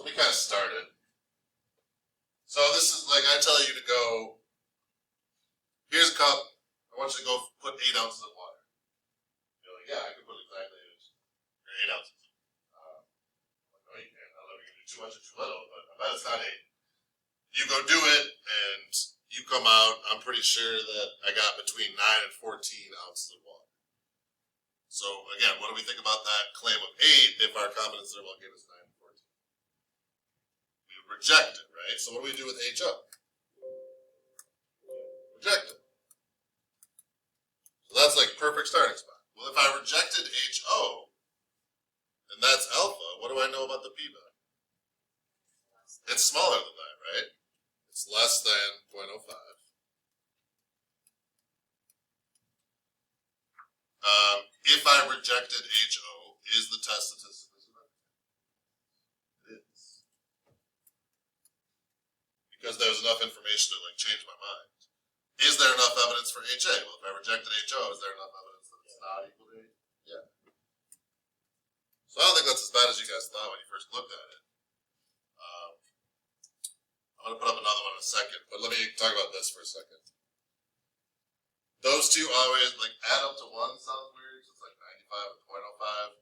me kind of start it. So this is like I tell you to go. Here's a cup. I want you to go put 8 ounces of water. You're like, yeah, I can put exactly 8 ounces. Like, no, you can't. I don't know if you can do too much or too little, but I bet it's not 8. You go do it, and you come out. I'm pretty sure that I got between 9 and 14 ounces of water. So again, what do we think about that claim of 8 if our confidence interval gave us 9 and 14? We would reject it, right? So what do we do with HO? Reject it. So that's like perfect starting spot. Well, if I rejected HO, and that's alpha, what do I know about the p-value? It's smaller than that, right? It's less than 0.05. If I rejected HO, is the test statistically significant? It is. Because there's enough information to like change my mind. Is there enough evidence for HA? Well, if I rejected HO, is there enough evidence that it's not equal to 8? Yeah. So I don't think that's as bad as you guys thought when you first looked at it. I'm going to put up another one in a second, but let me talk about this for a second. Those two always, like, add up to 1 sounds weird, so it's like 95 and 0.05.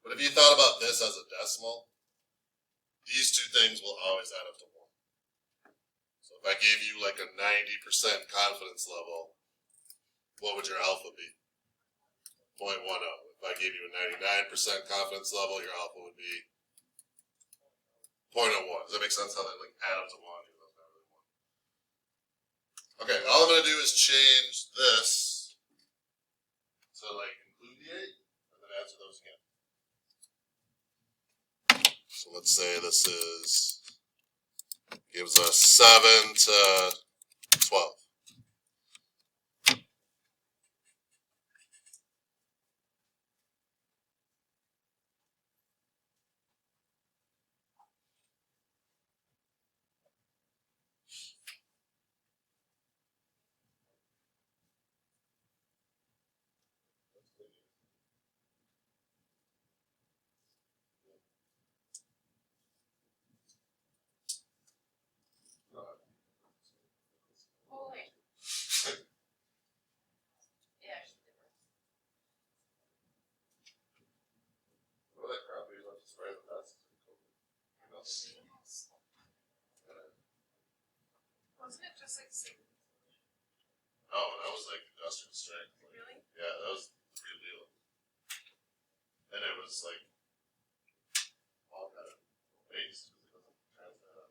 But if you thought about this as a decimal, these two things will always add up to 1. So if I gave you like a 90% confidence level, what would your alpha be? 0.10. If I gave you a 99% confidence level, your alpha would be 0.01. Does that make sense how they like add up to 1? Even though it's not really 1. Okay, all I'm going to do is change this to like include the 8 and then answer those again. So let's say this gives us 7 to 12. Wasn't it just like Oh, that was like industrial strength. Like, really? yeah, that was the real deal. And it was like all kind of based because it doesn't translate up.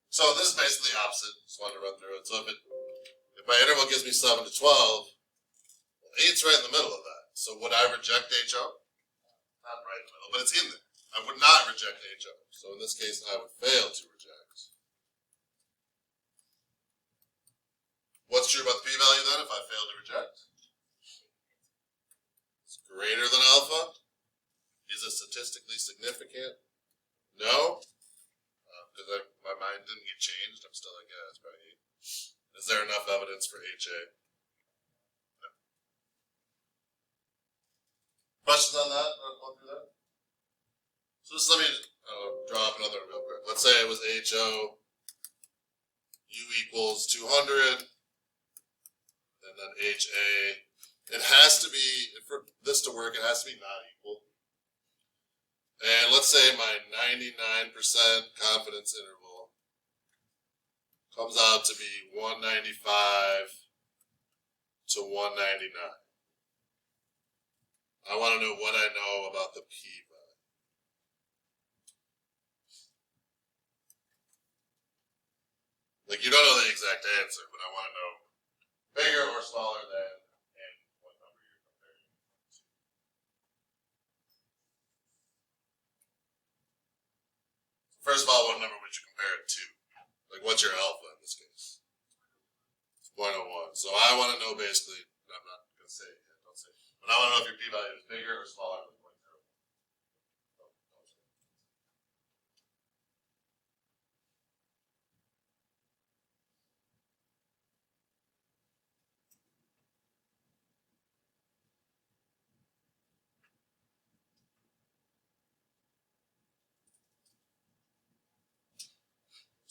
So this is basically the opposite. Just wanted to run through it. So if my interval gives me 7 to 12, well, 8's right in the middle of that. So would I reject HO? Not right in the middle, but it's in there. I would not reject HO. So in this case, I would fail to reject. What's true about the p-value then if I fail to reject? It's greater than alpha. Is it statistically significant? No. Because my mind didn't get changed. I'm still like, yeah, it's probably 8. Is there enough evidence for HA? No. Questions on that? Go through that? So just let me draw up another one real quick. Let's say it was HO, U equals 200, and then HA. It has to be, for this to work, it has to be not equal. And let's say my 99% confidence interval comes out to be 195 to 199. I want to know what I know about the p-value. Like, you don't know the exact answer, but I want to know bigger or smaller than and what number you're comparing to. First of all, what number would you compare it to? Like, what's your alpha in this case? It's 0.01. So I want to know basically, I'm not going to say it yet, don't say it. But I want to know if your p-value is bigger or smaller than 0.01.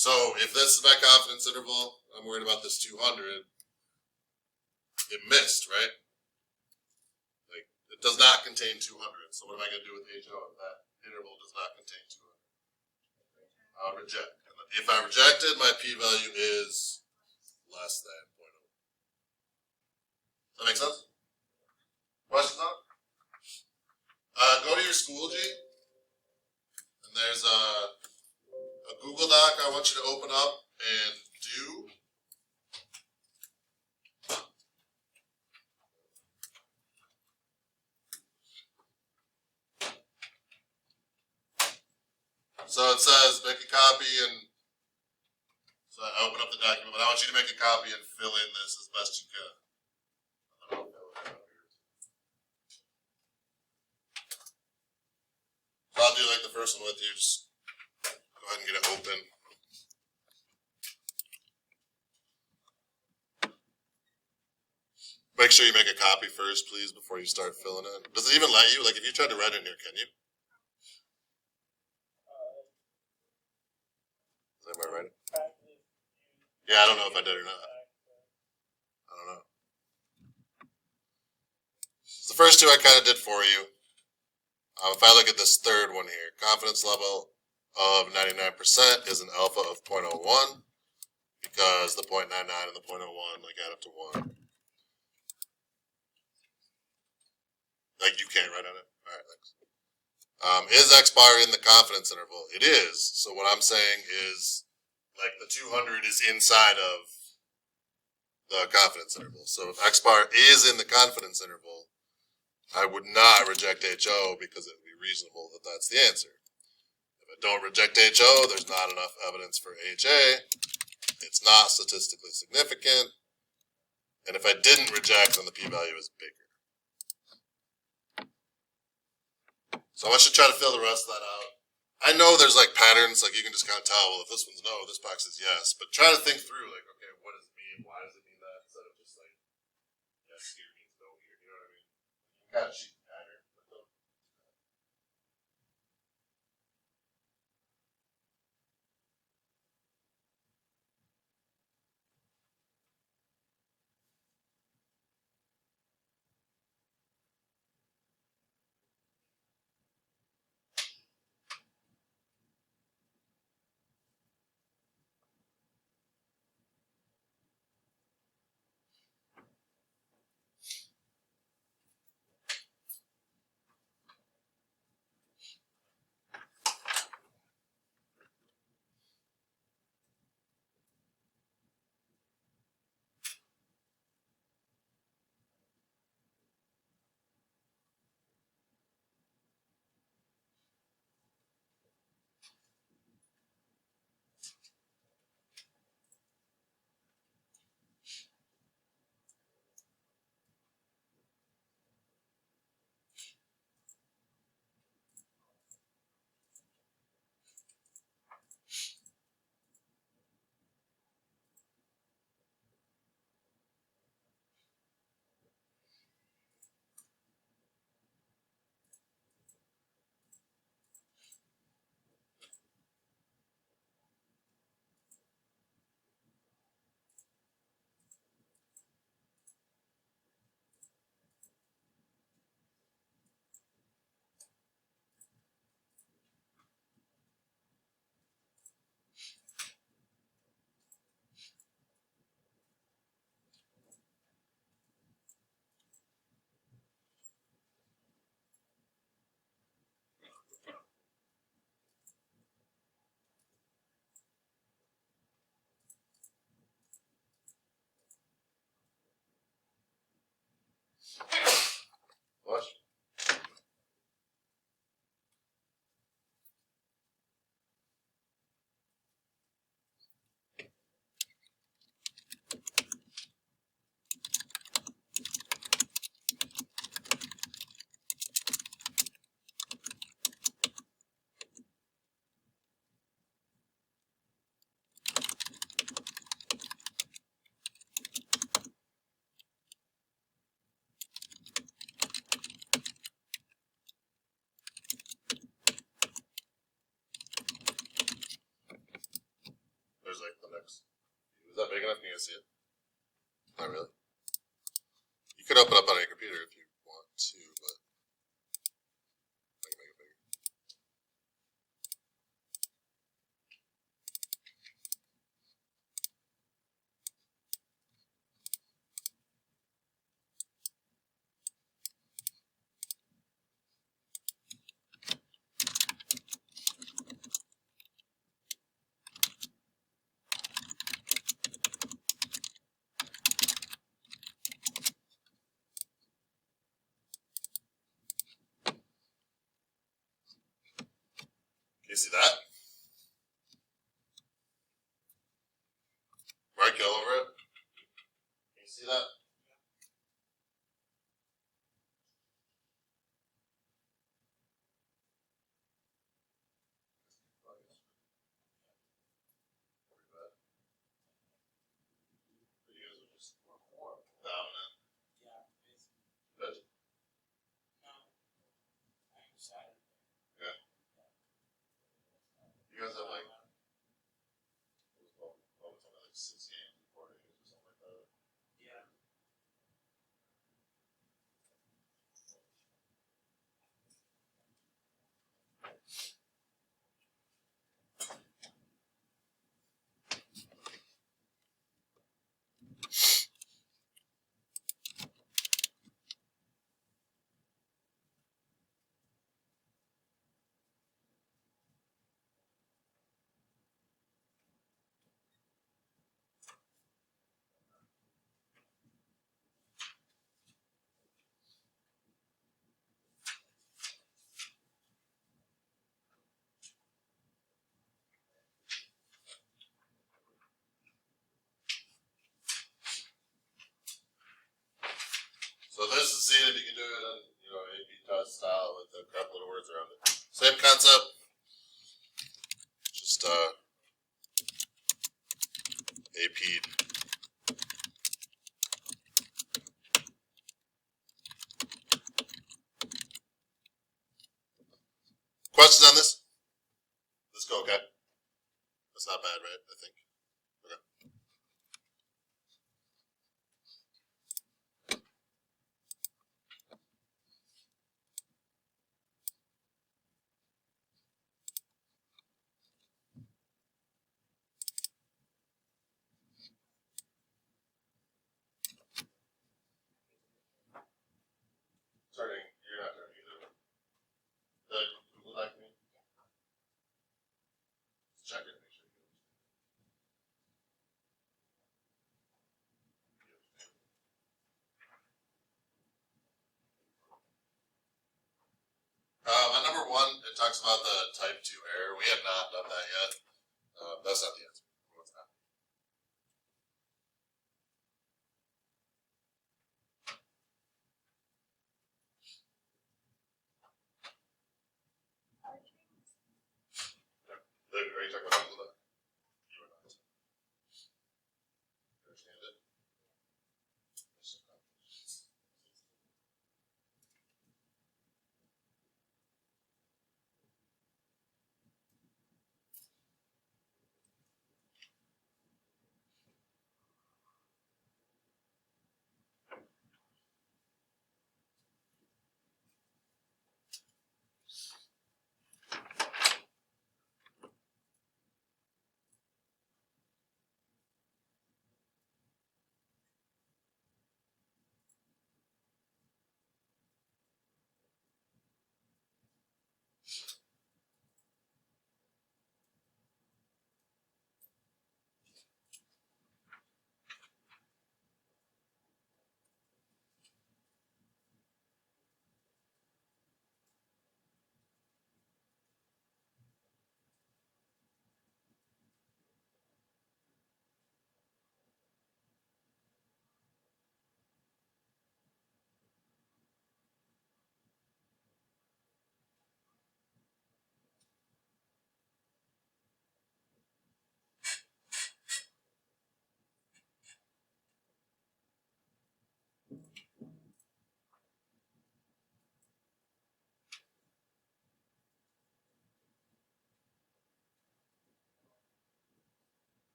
So if this is my confidence interval, I'm worried about this 200. It missed, right? Like, it does not contain 200. So what am I going to do with HO if that interval does not contain 200? I'll reject. And if I rejected, my p-value is less than 0.0. Does that make sense? Questions on it? Go to your Schoology, and there's a Google Doc I want you to open up and do. So it says make a copy, and so I open up the document, but I want you to make a copy and fill in this as best you can. So I'll do like the first one with you. Just go ahead and get it open. Make sure you make a copy first, please, before you start filling in. Does it even let you? Like, if you tried to write it in here, can you? Is anybody write it? Yeah, I don't know if I did or not. I don't know. So the first two I kind of did for you. If I look at this third one here, confidence level of 99% is an alpha of 0.01 because the 0.99 and the 0.01 like add up to 1. Like you can't write on it? Alright, thanks. Is X bar in the confidence interval? It is. So what I'm saying is like the 200 is inside of the confidence interval. So if X bar is in the confidence interval, I would not reject HO because it would be reasonable that that's the answer. If I don't reject HO, there's not enough evidence for HA. It's not statistically significant. And if I didn't reject, then the p-value is bigger. So I want you to try to fill the rest of that out. I know there's like patterns, like you can just kind of tell, well, if this one's no, this box is yes. But try to think through, like, okay, what does it mean? Why does it mean that? Instead of just like, yes here means no here. You know what I mean? You got a sheet pattern. But don't. enough. Can you guys see it? Not really. You could open up on your computer if you want to, but I can make it bigger. Can you see that? Mark you all over it? Can you see that? You guys are just dominant. Good. Yeah. You guys have like, something like 6 games before it or something like that. So this is seeing if you can do it in, AP test style with the crap little words around it. Same concept. Just AP. Questions on this? Let's go, okay? That's not bad, right? I think. Okay. Starting, you're not turning either. The Google Doc me? Check it, make sure you get it. On number 1, it talks about the type 2 error. We have not done that yet. That's not the answer. What's that? Are you talking about Google Doc? You or not? Understand it?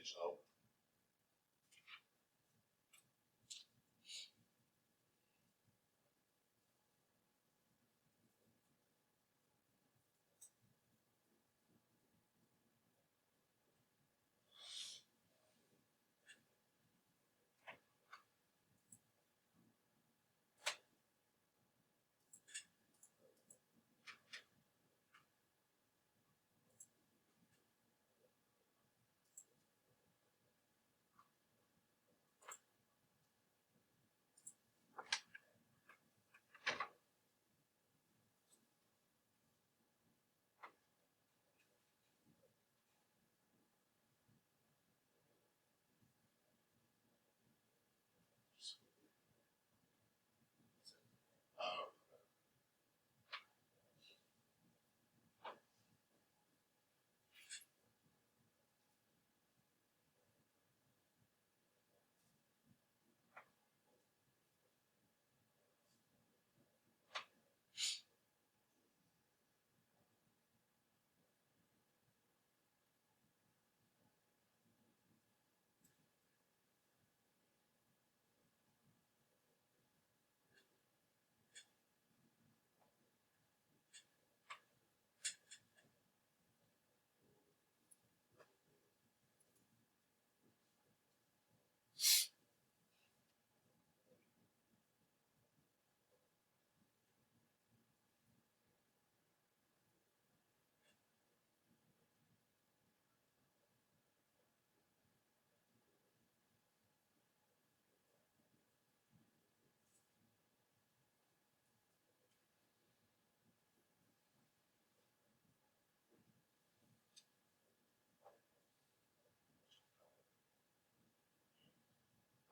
HO.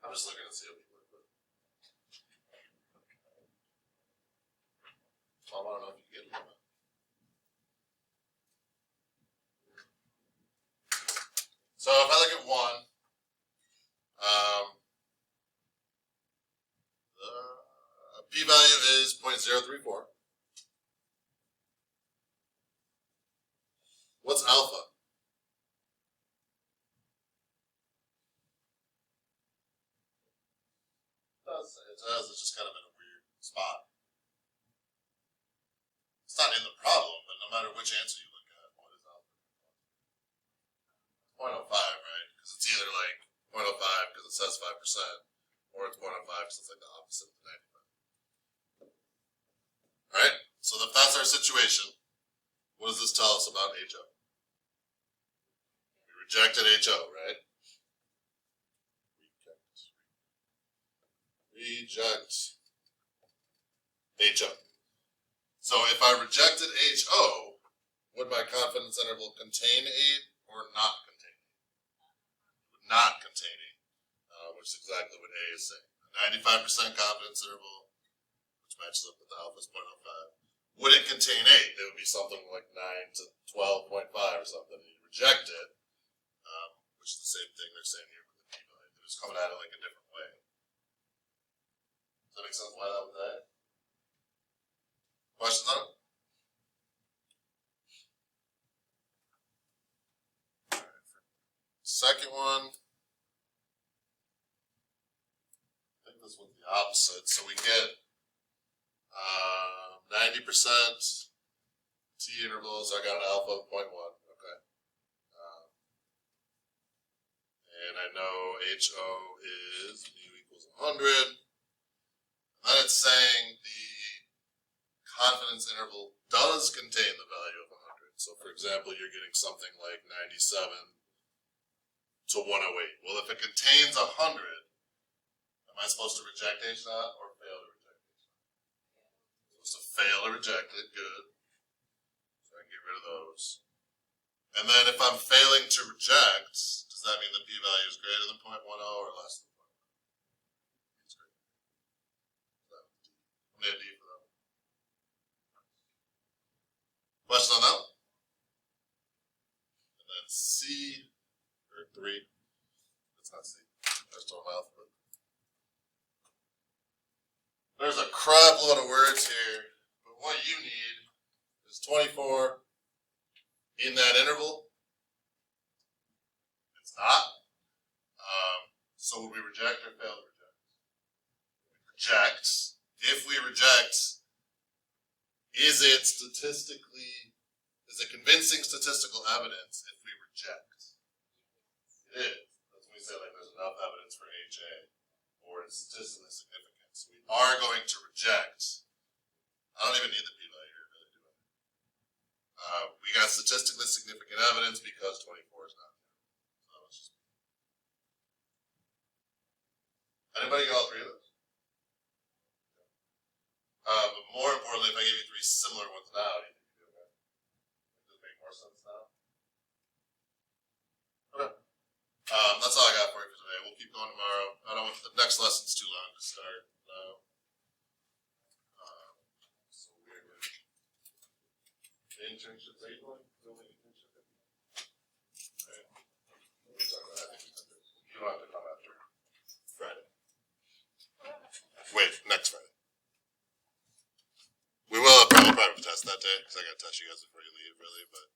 I'm just looking to see what people are putting. I want to know if you get it. So if I look at 1, the p-value is 0.034. What's alpha? It does. It's just kind of in a weird spot. It's not in the problem, but no matter which answer you look at, what is alpha? 0.05, right? Because it's either like 0.05 because it says 5%, or it's 0.05 because it's like the opposite of the 95. Alright? So if that's our situation, what does this tell us about HO? We rejected HO, right? Reject HO. So if I rejected HO, would my confidence interval contain 8 or not contain 8? Would not contain 8, which is exactly what A is saying. A 95% confidence interval, which matches up with the alpha's 0.05. Would it contain 8? It would be something like 9 to 12.5 or something. You reject it, which is the same thing they're saying here with the p-value. They're just coming at it like a different way. Does that make sense why that was that? Questions on it? Second one, I think this one's the opposite. So we get 90% T intervals. I got an alpha of 0.1. Okay. And I know HO is mu equals 100. And then it's saying the confidence interval does contain the value of 100. So for example, you're getting something like 97 to 108. Well, if it contains 100, am I supposed to reject H naught or fail to reject H naught? I'm supposed to fail to reject it. Good. So I can get rid of those. And then if I'm failing to reject, does that mean the p-value is greater than 0.10 or less than 0.10? It's great. So I'm going to D for that. Question on that one? And then C, or 3. That's not C. That's still an alphabet. There's a crap load of words here, but what you need is 24 in that interval. It's not. So would we reject or fail to reject? Reject. If we reject, is it convincing statistical evidence if we reject? It is. That's when we say like there's enough evidence for HA or it's statistically significant. So we are going to reject. I don't even need the p-value here, really, do I? We got statistically significant evidence because 24 is not there. So it's just... Anybody get all three of those? But more importantly, if I gave you three similar ones now, do you think you'd do okay? Does it make more sense now? Okay. That's all I got for you for today. We'll keep going tomorrow. I don't want the next lesson's too long to start. So we're good. The internships, are you going? Building internship? Okay. We'll talk about that. You don't have to come after Friday. Wait, next Friday. We will probably test that day because I gotta touch you guys before you leave, really, but.